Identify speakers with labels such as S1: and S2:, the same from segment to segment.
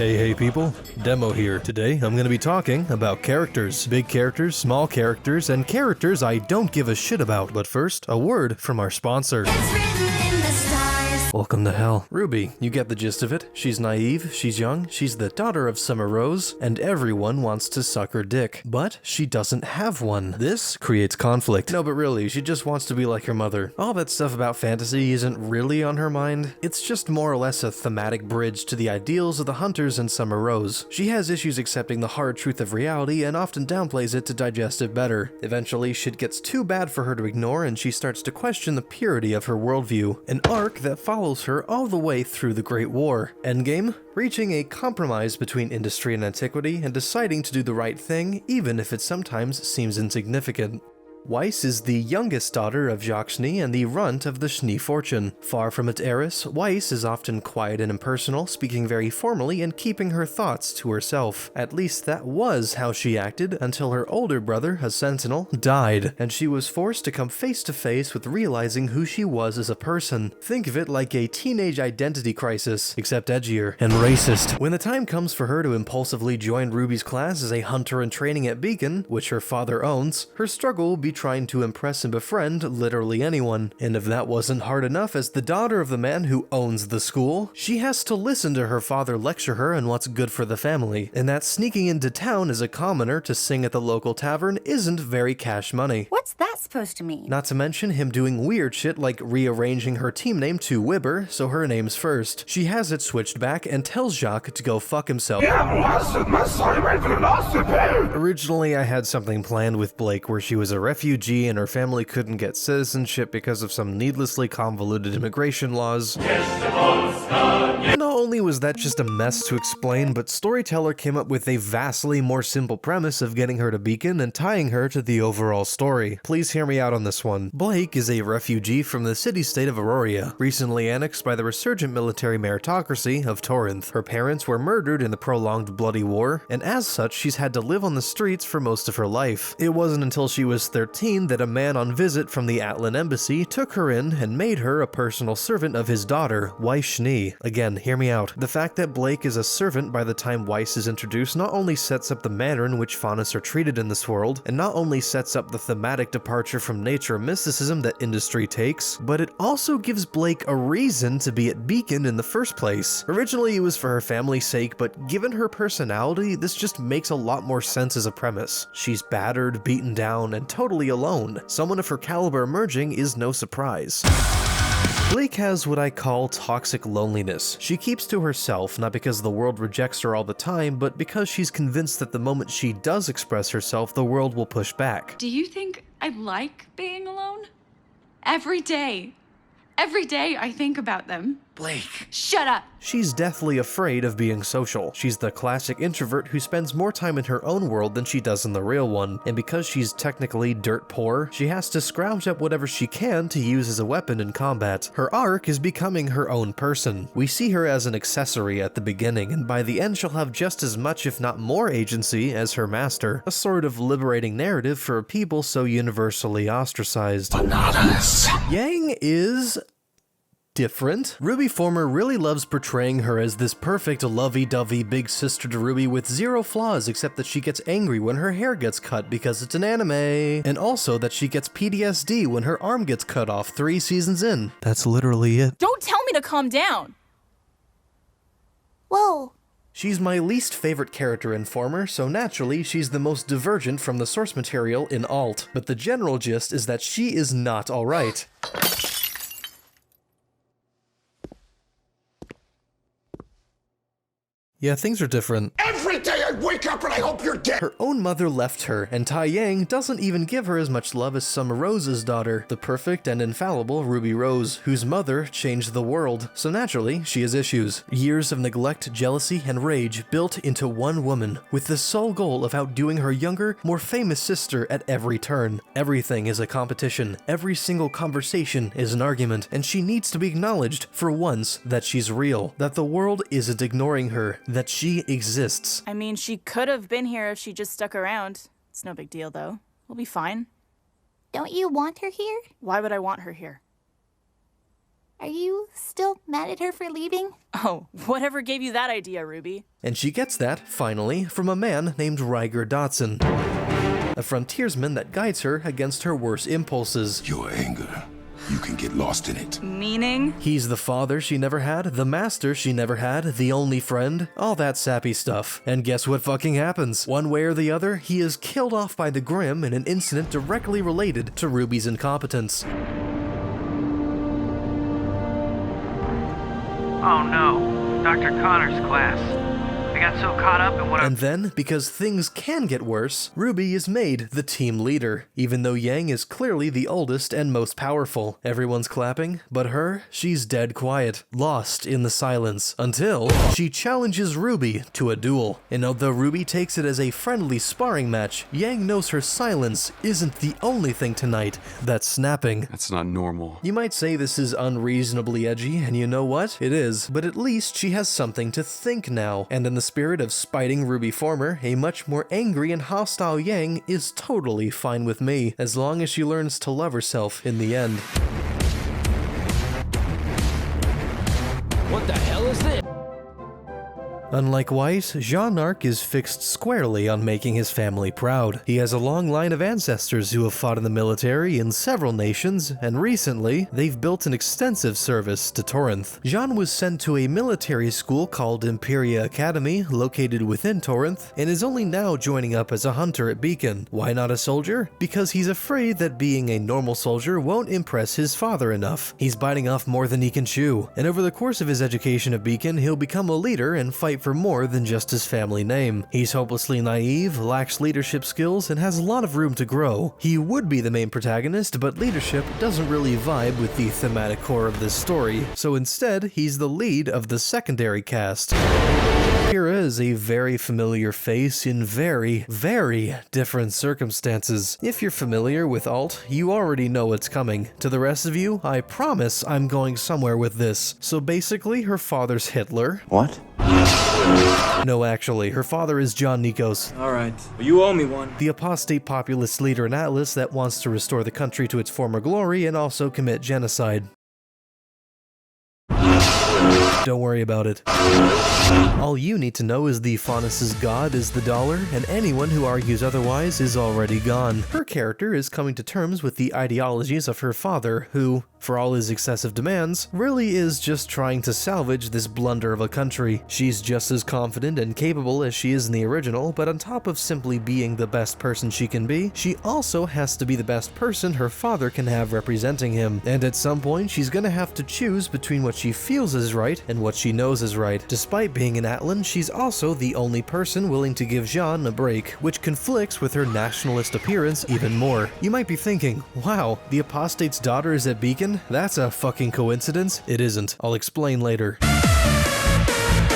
S1: Hey people, Demo here. Today I'm going to be talking about characters. Big characters, small characters, and characters I don't give a shit about. But first, a word from our sponsor. Welcome to hell. Ruby, you get the gist of it. She's naive, she's young, she's the daughter of Summer Rose, and everyone wants to suck her dick. But she doesn't have one. This creates conflict. No, but really, she just wants to be like her mother. All that stuff about fantasy isn't really on her mind. It's just more or less a thematic bridge to the ideals of the hunters in Summer Rose. She has issues accepting the hard truth of reality and often downplays it to digest it better. Eventually, shit gets too bad for her to ignore and she starts to question the purity of her worldview. An arc that follows her all the way through the Great War. Endgame? Reaching a compromise between industry and antiquity and deciding to do the right thing even if it sometimes seems insignificant. Weiss is the youngest daughter of Jacques Schnee and the runt of the Schnee fortune. Far from its heiress, Weiss is often quiet and impersonal, speaking very formally and keeping her thoughts to herself. At least that was how she acted until her older brother, a sentinel, died, and she was forced to come face to face with realizing who she was as a person. Think of it like a teenage identity crisis, except edgier and racist. When the time comes for her to impulsively join Ruby's class as a hunter in training at Beacon, which her father owns, her struggle will be trying to impress and befriend literally anyone. And if that wasn't hard enough, as the daughter of the man who owns the school, she has to listen to her father lecture her on what's good for the family, and that sneaking into town as a commoner to sing at the local tavern isn't very cash money.
S2: What's that supposed to mean?
S1: Not to mention him doing weird shit like rearranging her team name to Wibber so her name's first. She has it switched back and tells Jacques to go fuck himself. Originally I had something planned with Blake where she was a refugee and her family couldn't get citizenship because of some needlessly convoluted immigration laws. Not only was that just a mess to explain, but Storyteller came up with a vastly more simple premise of getting her to Beacon and tying her to the overall story. Please hear me out on this one. Blake is a refugee from the city-state of Aurora, recently annexed by the resurgent military meritocracy of Torinth. Her parents were murdered in the prolonged bloody war, and as such she's had to live on the streets for most of her life. It wasn't until she was 13 that a man on visit from the Atlan embassy took her in and made her a personal servant of his daughter, Weiss Schnee. Again, hear me out. The fact that Blake is a servant by the time Weiss is introduced not only sets up the manner in which faunists are treated in this world, and not only sets up the thematic departure from nature and mysticism that industry takes, but it also gives Blake a reason to be at Beacon in the first place. Originally it was for her family's sake, but given her personality, this just makes a lot more sense as a premise. She's battered, beaten down, and totally alone. Someone of her caliber emerging is no surprise. Blake has what I call toxic loneliness. She keeps to herself, not because the world rejects her all the time, but because she's convinced that the moment she does express herself, the world will push back.
S3: Do you think I like being alone? Every day. Every day I think about them.
S4: Blake.
S3: Shut up!
S1: She's deathly afraid of being social. She's the classic introvert who spends more time in her own world than she does in the real one, and because she's technically dirt poor, she has to scrounge up whatever she can to use as a weapon in combat. Her arc is becoming her own person. We see her as an accessory at the beginning, and by the end she'll have just as much if not more agency as her master, a sort of liberating narrative for a people so universally ostracized.
S4: Bananas.
S1: Yang is different. RWBY Former really loves portraying her as this perfect lovey-dovey big sister to Ruby with zero flaws except that she gets angry when her hair gets cut because it's an anime, and also that she gets PTSD when her arm gets cut off 3 seasons in. That's literally it.
S5: Don't tell me to calm down!
S2: Whoa.
S1: She's my least favorite character in Former, so naturally she's the most divergent from the source material in Alt, but the general gist is that she is not alright. Yeah, things are different.
S4: Every day I wake up and I hope you're dead!
S1: Her own mother left her, and Tai Yang doesn't even give her as much love as Summer Rose's daughter, the perfect and infallible Ruby Rose, whose mother changed the world, so naturally she has issues. Years of neglect, jealousy, and rage built into one woman, with the sole goal of outdoing her younger, more famous sister at every turn. Everything is a competition, every single conversation is an argument, and she needs to be acknowledged, for once, that she's real, that the world isn't ignoring her, that she exists.
S5: I mean, she could have been here if she just stuck around. It's no big deal, though. We'll be fine.
S2: Don't you want her here?
S5: Why would I want her here?
S2: Are you still mad at her for leaving?
S5: Oh, whatever gave you that idea, Ruby?
S1: And she gets that, finally, from a man named Ryger Dotson, a frontiersman that guides her against her worst impulses.
S4: Your anger, you can get lost in it.
S5: Meaning?
S1: He's the father she never had, the master she never had, the only friend, all that sappy stuff. And guess what fucking happens? One way or the other, he is killed off by the Grimm in an incident directly related to Ruby's incompetence.
S6: Oh no, Dr. Connor's class. I got so caught up in what
S1: And then, because things can get worse, Ruby is made the team leader, even though Yang is clearly the oldest and most powerful. Everyone's clapping, but her, she's dead quiet, lost in the silence, until she challenges Ruby to a duel. And although Ruby takes it as a friendly sparring match, Yang knows her silence isn't the only thing tonight that's snapping.
S7: That's not normal.
S1: You might say this is unreasonably edgy, and you know what? It is, but at least she has something to think now, and in the spirit of spiting Ruby Former, a much more angry and hostile Yang is totally fine with me, as long as she learns to love herself in the end.
S8: What the hell is this?
S1: Unlike Weiss, Jean-Arc is fixed squarely on making his family proud. He has a long line of ancestors who have fought in the military in several nations, and recently, they've built an extensive service to Torinth. Jean was sent to a military school called Imperia Academy, located within Torinth, and is only now joining up as a hunter at Beacon. Why not a soldier? Because he's afraid that being a normal soldier won't impress his father enough. He's biting off more than he can chew, and over the course of his education at Beacon, he'll become a leader and fight for more than just his family name. He's hopelessly naive, lacks leadership skills, and has a lot of room to grow. He would be the main protagonist, but leadership doesn't really vibe with the thematic core of this story, so instead, he's the lead of the secondary cast. Kira is a very familiar face in very, very different circumstances. If you're familiar with Alt, you already know what's coming. To the rest of you, I promise I'm going somewhere with this. So basically, her father's Hitler.
S8: What?
S1: No, actually, her father is John Nikos,
S8: Alright, but you owe me one.
S1: the apostate populist leader in Atlas that wants to restore the country to its former glory and also commit genocide. Don't worry about it. All you need to know is the Faunus' god is the dollar, and anyone who argues otherwise is already gone. Her character is coming to terms with the ideologies of her father, who, for all his excessive demands, really is just trying to salvage this blunder of a country. She's just as confident and capable as she is in the original, but on top of simply being the best person she can be, she also has to be the best person her father can have representing him. And at some point, she's gonna have to choose between what she feels is right and what she knows is right. Despite being an Atlan, she's also the only person willing to give Jean a break, which conflicts with her nationalist appearance even more. You might be thinking, wow, the apostate's daughter is at Beacon? That's a fucking coincidence? It isn't. I'll explain later.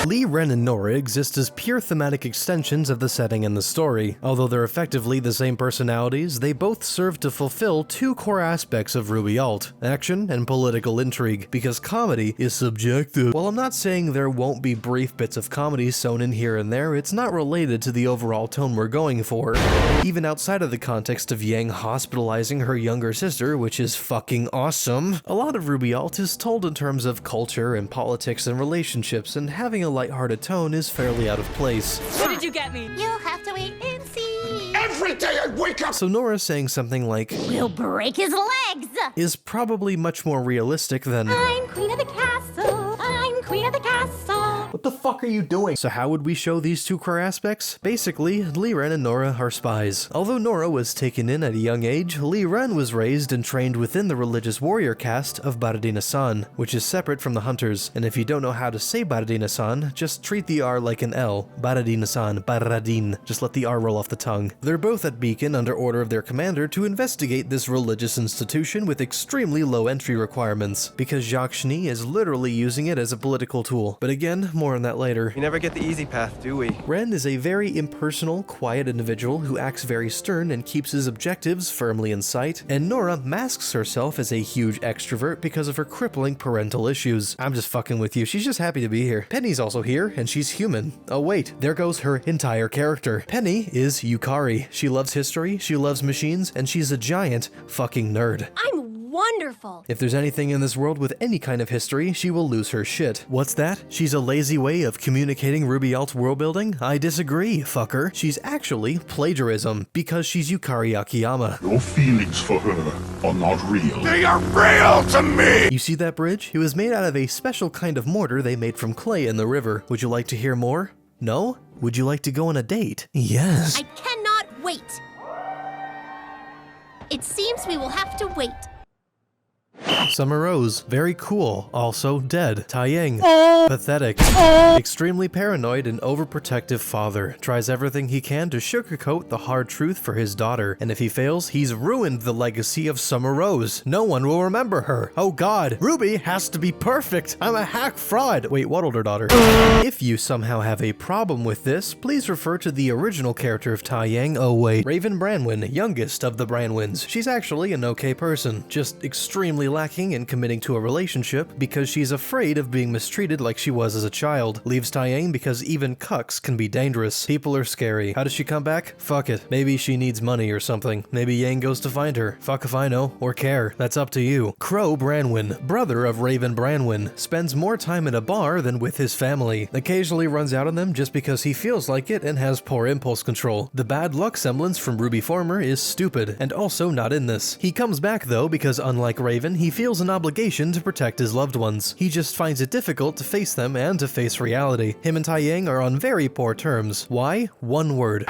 S1: Lee, Ren, and Nora exist as pure thematic extensions of the setting and the story. Although they're effectively the same personalities, they both serve to fulfill two core aspects of RWBY Alt: action and political intrigue, because comedy is subjective. While I'm not saying there won't be brief bits of comedy sewn in here and there, it's not related to the overall tone we're going for. Even outside of the context of Yang hospitalizing her younger sister, which is fucking awesome, a lot of RWBY Alt is told in terms of culture and politics and relationships, and having a lighthearted tone is fairly out of place.
S5: What did you get me?
S2: You'll have to wait and see.
S4: Every day I wake up.
S1: So Nora saying something like,
S2: We'll break his legs.
S1: is probably much more realistic than,
S2: I'm queen of the castle. I'm queen of the castle.
S1: what the fuck are you doing? So how would we show these two core aspects? Basically, Lee Ren and Nora are spies. Although Nora was taken in at a young age, Lee Ren was raised and trained within the religious warrior caste of Baradina-san, which is separate from the hunters. And if you don't know how to say Baradina-san, just treat the R like an L. Baradina-san, Baradin. Just let the R roll off the tongue. They're both at Beacon under order of their commander to investigate this religious institution with extremely low entry requirements, because Jacques Schnie is literally using it as a political tool. But again, more on that later.
S9: We never get the easy path, do we?
S1: Ren is a very impersonal, quiet individual who acts very stern and keeps his objectives firmly in sight, and Nora masks herself as a huge extrovert because of her crippling parental issues. I'm just fucking with you, she's just happy to be here. Penny's also here, and she's human. Oh wait, there goes her entire character. Penny is Yukari. She loves history, she loves machines, and she's a giant fucking nerd.
S2: I'm wonderful.
S1: If there's anything in this world with any kind of history, she will lose her shit. What's that? She's a lazy way of communicating RWBY Alt's world building? I disagree, fucker. She's actually plagiarism, because she's Yukari Akiyama.
S4: Your feelings for her are not real. They are real to me!
S1: You see that bridge? It was made out of a special kind of mortar they made from clay in the river. Would you like to hear more? No? Would you like to go on a date? Yes.
S2: I cannot wait. It seems we will have to wait.
S1: Summer Rose, very cool, also dead. Taeyang, pathetic. Extremely paranoid and overprotective father. Tries everything he can to sugarcoat the hard truth for his daughter, and if he fails, he's ruined the legacy of Summer Rose. No one will remember her. Oh god, RWBY has to be perfect. I'm a hack fraud. Wait, what older daughter? If you somehow have a problem with this, please refer to the original character of Taeyang. Oh wait, Raven Branwen, youngest of the Branwens. She's actually an okay person, just extremely lacking in committing to a relationship because she's afraid of being mistreated like she was as a child. Leaves Taeyang because even cucks can be dangerous. People are scary. How does she come back? Fuck it. Maybe she needs money or something. Maybe Yang goes to find her. Fuck if I know, or care. That's up to you. Crow Branwen, brother of Raven Branwen, spends more time in a bar than with his family. Occasionally runs out on them just because he feels like it and has poor impulse control. The bad luck semblance from RWBY former is stupid, and also not in this. He comes back though because unlike Raven, he feels an obligation to protect his loved ones. He just finds it difficult to face them and to face reality. Him and Taeyang are on very poor terms. Why? One word.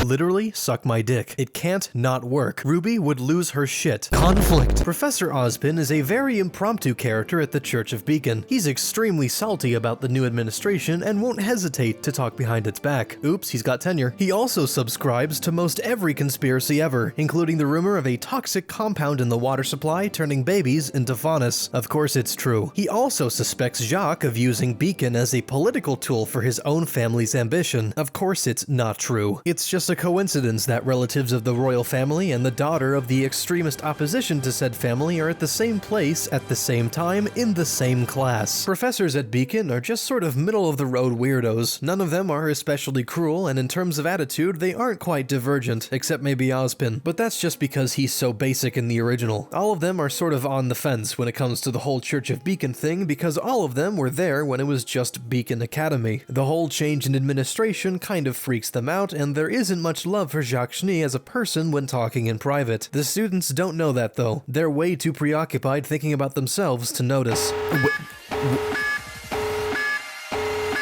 S1: Literally, suck my dick. It can't not work. RWBY would lose her shit. Conflict. Professor Ozpin is a very impromptu character at the Church of Beacon. He's extremely salty about the new administration and won't hesitate to talk behind its back. Oops, he's got tenure. He also subscribes to most every conspiracy ever, including the rumor of a toxic compound in the water supply turning babies into faunus. Of course it's true. He also suspects Jacques of using Beacon as a political tool for his own family's ambition. Of course it's not true. It's just a coincidence that relatives of the royal family and the daughter of the extremist opposition to said family are at the same place at the same time in the same class. Professors at Beacon are just sort of middle-of-the-road weirdos. None of them are especially cruel, and in terms of attitude, they aren't quite divergent, except maybe Ozpin, but that's just because he's so basic in the original. All of them are sort of on the fence when it comes to the whole Church of Beacon thing because all of them were there when it was just Beacon Academy. The whole change in administration kind of freaks them out, and there isn't much love for Jacques Schnee as a person when talking in private. The students don't know that though. They're way too preoccupied thinking about themselves to notice.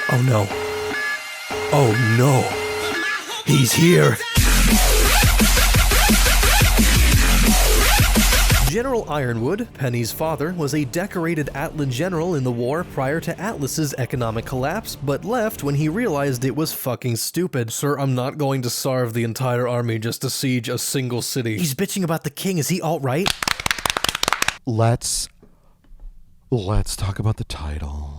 S1: Oh no. Oh no. He's here. General Ironwood, Penny's father, was a decorated Atlan general in the war prior to Atlas's economic collapse, but left when he realized it was fucking stupid. Sir, I'm not going to starve the entire army just to siege a single city. He's bitching about the king. Is he alt-right?
S7: Let's talk about the title.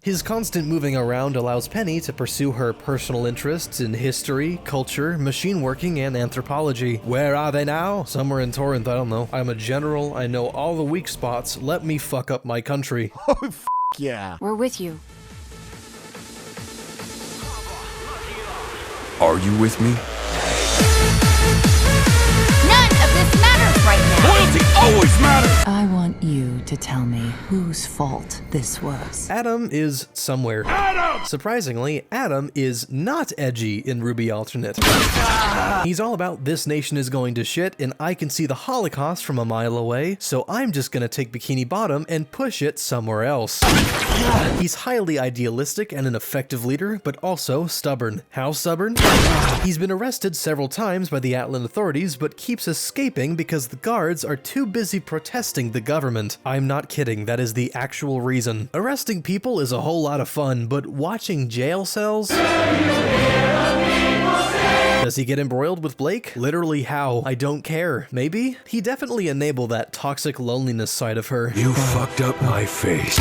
S1: His constant moving around allows Penny to pursue her personal interests in history, culture, machine working, and anthropology. Where are they now? Somewhere in Torrent, I don't know. I'm a general, I know all the weak spots, let me fuck up my country.
S7: Oh, f yeah.
S3: We're with you.
S4: Are you with me?
S2: None of this matters right now.
S4: Loyalty always matters!
S10: I want you to tell me whose fault this was.
S1: Adam is somewhere. Adam! Surprisingly, Adam is not edgy in RWBY Alternate. He's all about this nation is going to shit and I can see the Holocaust from a mile away, so I'm just gonna take Bikini Bottom and push it somewhere else. He's highly idealistic and an effective leader, but also stubborn. How stubborn? He's been arrested several times by the Atlan authorities, but keeps escaping because the guards are too busy protesting the government. I'm not kidding, that is the actual reason. Arresting people is a whole lot of fun, but watching jail cells? Does he get embroiled with Blake? Literally how? I don't care. Maybe? He definitely enabled that toxic loneliness side of her.
S4: You fucked up my face.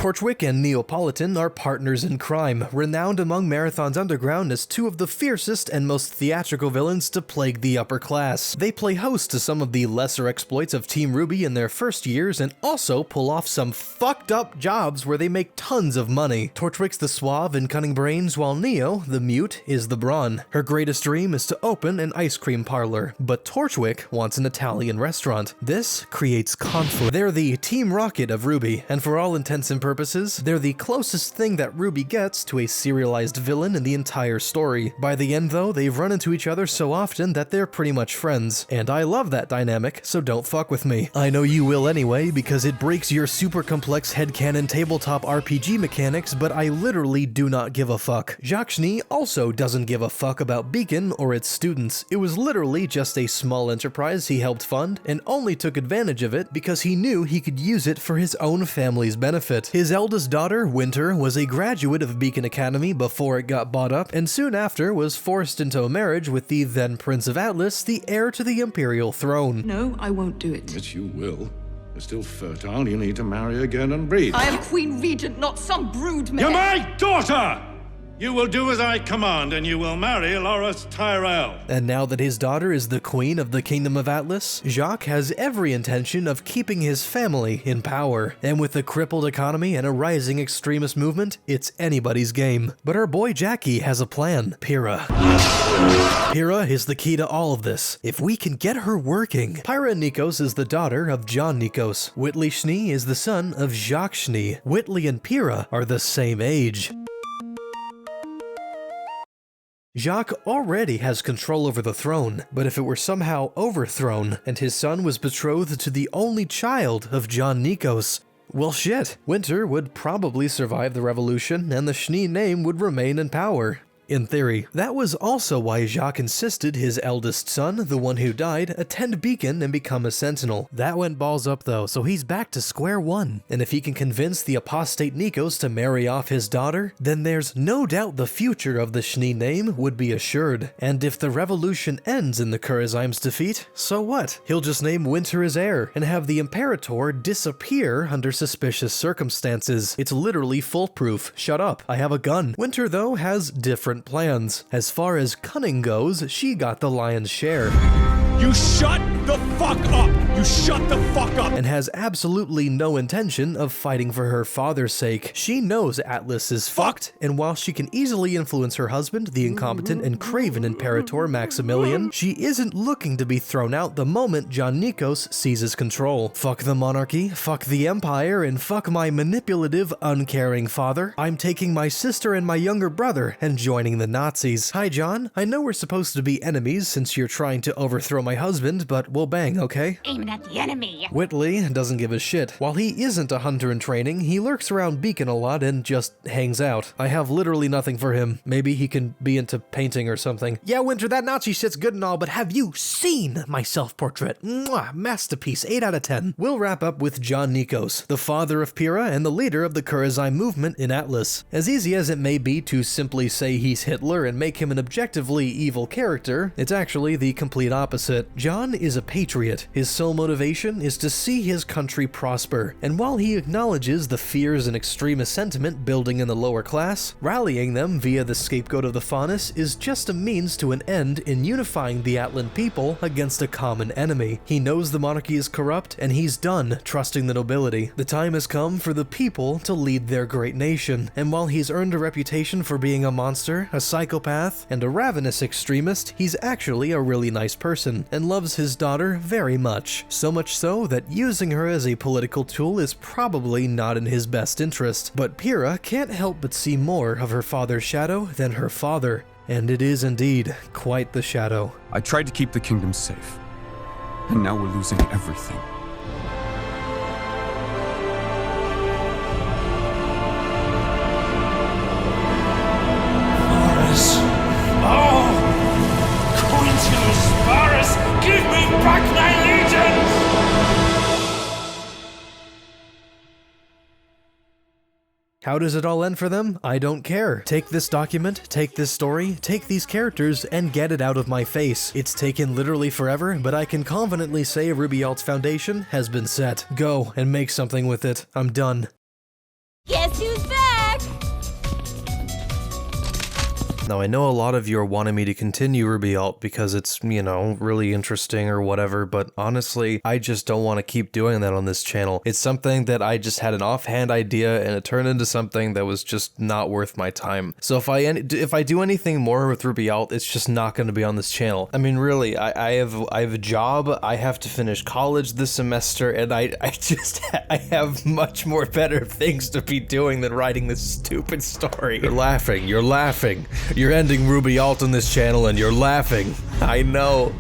S1: Torchwick and Neapolitan are partners in crime, renowned among Marathon's underground as two of the fiercest and most theatrical villains to plague the upper class. They play host to some of the lesser exploits of Team RWBY in their first years and also pull off some fucked up jobs where they make tons of money. Torchwick's the suave and cunning brains, while Neo, the mute, is the brawn. Her greatest dream is to open an ice cream parlor, but Torchwick wants an Italian restaurant. This creates conflict. They're the Team Rocket of RWBY, and for all intents and purposes, they're the closest thing that RWBY gets to a serialized villain in the entire story. By the end though, they've run into each other so often that they're pretty much friends, and I love that dynamic, so don't fuck with me. I know you will anyway, because it breaks your super complex headcanon tabletop RPG mechanics, but I literally do not give a fuck. Jacques Schnee also doesn't give a fuck about Beacon or its students. It was literally just a small enterprise he helped fund, and only took advantage of it because he knew he could use it for his own family's benefit. His eldest daughter, Winter, was a graduate of Beacon Academy before it got bought up, and soon after was forced into a marriage with the then Prince of Atlas, the heir to the Imperial throne.
S11: No, I won't do it.
S4: Yes, you will. You're still fertile. You need to marry again and breed.
S11: I am Queen Regent, not some brood mare.
S4: You're my daughter! You will do as I command, and you will marry Loras Tyrell.
S1: And now that his daughter is the queen of the Kingdom of Atlas, Jacques has every intention of keeping his family in power. And with a crippled economy and a rising extremist movement, it's anybody's game. But our boy Jackie has a plan. Pyrrha. Pyrrha is the key to all of this. If we can get her working. Pyrrha Nikos is the daughter of John Nikos. Whitley Schnee is the son of Jacques Schnee. Whitley and Pyrrha are the same age. Jacques already has control over the throne, but if it were somehow overthrown, and his son was betrothed to the only child of John Nikos, well shit, Winter would probably survive the revolution and the Schnee name would remain in power. In theory. That was also why Jacques insisted his eldest son, the one who died, attend Beacon and become a sentinel. That went balls up though, so he's back to square one. And if he can convince the apostate Nikos to marry off his daughter, then there's no doubt the future of the Schnee name would be assured. And if the revolution ends in the Kurazim's defeat, so what? He'll just name Winter his heir and have the Imperator disappear under suspicious circumstances. It's literally foolproof. Shut up. I have a gun. Winter though has different plans. As far as cunning goes, she got the lion's share.
S8: You shut the fuck up! You shut the fuck up!
S1: And has absolutely no intention of fighting for her father's sake. She knows Atlas is fucked, and while she can easily influence her husband, the incompetent and craven Imperator Maximilian, she isn't looking to be thrown out the moment John Nikos seizes control. Fuck the monarchy, fuck the empire, and fuck my manipulative, uncaring father. I'm taking my sister and my younger brother and joining the Nazis. Hi John, I know we're supposed to be enemies since you're trying to overthrow my husband, but we'll bang, okay?
S2: Aiming at the enemy.
S1: Whitley doesn't give a shit. While he isn't a hunter in training, he lurks around Beacon a lot and just hangs out. I have literally nothing for him. Maybe he can be into painting or something. Yeah, Winter, that Nazi shit's good and all, but have you seen my self-portrait? Mwah, masterpiece, 8 out of 10. We'll wrap up with John Nikos, the father of Pyrrha and the leader of the Kurazim movement in Atlas. As easy as it may be to simply say he's Hitler and make him an objectively evil character, it's actually the complete opposite. John is a patriot. His sole motivation is to see his country prosper, and while he acknowledges the fears and extremist sentiment building in the lower class, rallying them via the scapegoat of the Faunus is just a means to an end in unifying the Atlan people against a common enemy. He knows the monarchy is corrupt, and he's done trusting the nobility. The time has come for the people to lead their great nation, and while he's earned a reputation for being a monster, a psychopath, and a ravenous extremist, he's actually a really nice person, and loves his daughter very much. So much so that using her as a political tool is probably not in his best interest. But Pyrrha can't help but see more of her father's shadow than her father. And it is indeed quite the shadow.
S12: I tried to keep the kingdom safe, and now we're losing everything.
S8: Give me back my allegiance!
S1: How does it all end for them? I don't care. Take this document, take this story, take these characters, and get it out of my face. It's taken literally forever, but I can confidently say RWBY Alt's foundation has been set. Go and make something with it. I'm done.
S2: Guess who's back?
S1: Now, I know a lot of you are wanting me to continue RWBY Alt because it's, you know, really interesting or whatever, but honestly, I just don't want to keep doing that on this channel. It's something that I just had an offhand idea and it turned into something that was just not worth my time. So if I do anything more with RWBY Alt, it's just not going to be on this channel. I mean, really, I have a job, I have to finish college this semester, and I have much more better things to be doing than writing this stupid story. You're laughing, you're laughing. You're ending RWBY Alt on this channel and you're laughing. I know.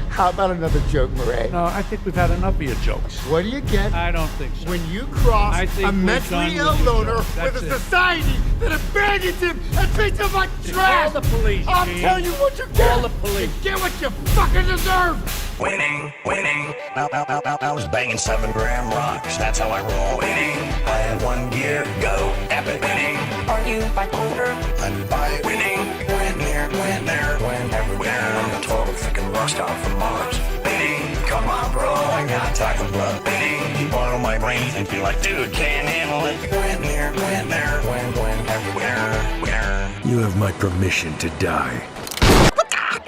S13: How about another joke, Murray?
S4: No, I think we've had enough of your jokes.
S13: What do you get?
S4: I don't think so.
S13: When you cross
S4: I think
S13: a
S4: we're
S13: mentally
S4: done
S13: ill
S4: with your
S13: loner
S4: jokes.
S13: with
S4: That's
S13: a
S4: it.
S13: society that abandons him and treats him like trash!
S4: Call the police,
S13: I'll
S4: Gene.
S13: tell you what you get!
S4: Call the police.
S13: You get what you fucking deserve!
S14: Winning. I was banging 7-gram rocks, that's how I roll. Winning. I have one gear, go, epic. Winning. Are you bipolar? I'm bi. Winning. Win here, win there, win everywhere. I'm a total freaking rock star from Mars. Winning. Come on, bro, I got talking blood. Winning. You bottle my brains and be like, dude, can't handle it. Win here, win there, win everywhere. Where?
S15: You have my permission to die.